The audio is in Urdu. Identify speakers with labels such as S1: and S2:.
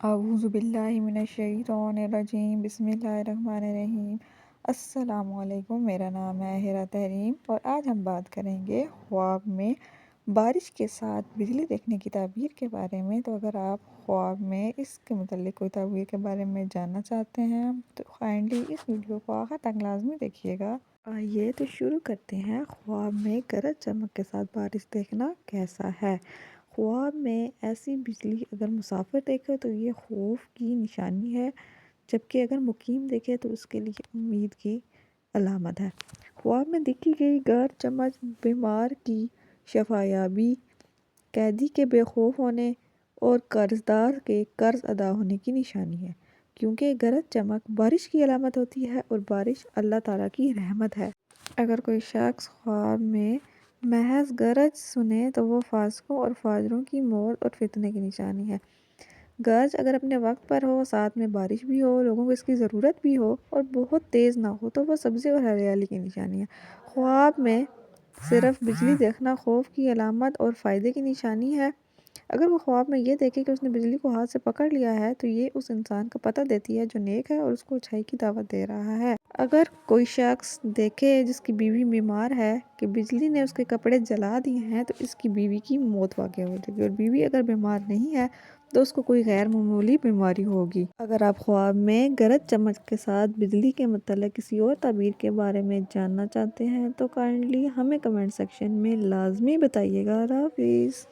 S1: اعوذ باللہ من الشیطان الرجیم، بسم اللہ الرحمن الرحیم۔ السلام علیکم، میرا نام ہے ہیرا تحریم اور آج ہم بات کریں گے خواب میں بارش کے ساتھ بجلی دیکھنے کی تعبیر کے بارے میں۔ تو اگر آپ خواب میں اس کے متعلق کوئی تعبیر کے بارے میں جاننا چاہتے ہیں تو کائنڈلی اس ویڈیو کو آخر تک لازمی دیکھیے گا۔ آئیے تو شروع کرتے ہیں۔ خواب میں گرج چمک کے ساتھ بارش دیکھنا کیسا ہے؟ خواب میں ایسی بجلی اگر مسافر دیکھے تو یہ خوف کی نشانی ہے، جبکہ اگر مقیم دیکھے تو اس کے لیے امید کی علامت ہے۔ خواب میں دیکھی گئی گرج چمک بیمار کی شفا یابی، قیدی کے بے خوف ہونے اور قرضدار کے قرض ادا ہونے کی نشانی ہے، کیونکہ گرج چمک بارش کی علامت ہوتی ہے اور بارش اللہ تعالیٰ کی رحمت ہے۔ اگر کوئی شخص خواب میں محض گرج سنے تو وہ فاسقوں اور فاجروں کی موت اور فتنے کی نشانی ہے۔ گرج اگر اپنے وقت پر ہو، ساتھ میں بارش بھی ہو، لوگوں کو اس کی ضرورت بھی ہو اور بہت تیز نہ ہو تو وہ سبزی اور ہریالی کی نشانی ہے۔ خواب میں صرف بجلی دیکھنا خوف کی علامت اور فائدے کی نشانی ہے۔ اگر وہ خواب میں یہ دیکھے کہ اس نے بجلی کو ہاتھ سے پکڑ لیا ہے تو یہ اس انسان کا پتہ دیتی ہے جو نیک ہے اور اس کو اچھائی کی دعوت دے رہا ہے۔ اگر کوئی شخص دیکھے جس کی بیوی بیمار ہے کہ بجلی نے اس کے کپڑے جلا دیے ہیں تو اس کی بیوی کی موت واقع ہو جائے گی، اور بیوی اگر بیمار نہیں ہے تو اس کو کوئی غیر معمولی بیماری ہوگی۔ اگر آپ خواب میں گرج چمک کے ساتھ بجلی کے متعلق کسی اور تعبیر کے بارے میں جاننا چاہتے ہیں تو کائنڈلی ہمیں کمنٹ سیکشن میں لازمی بتائیے گا۔ اللہ حافظ۔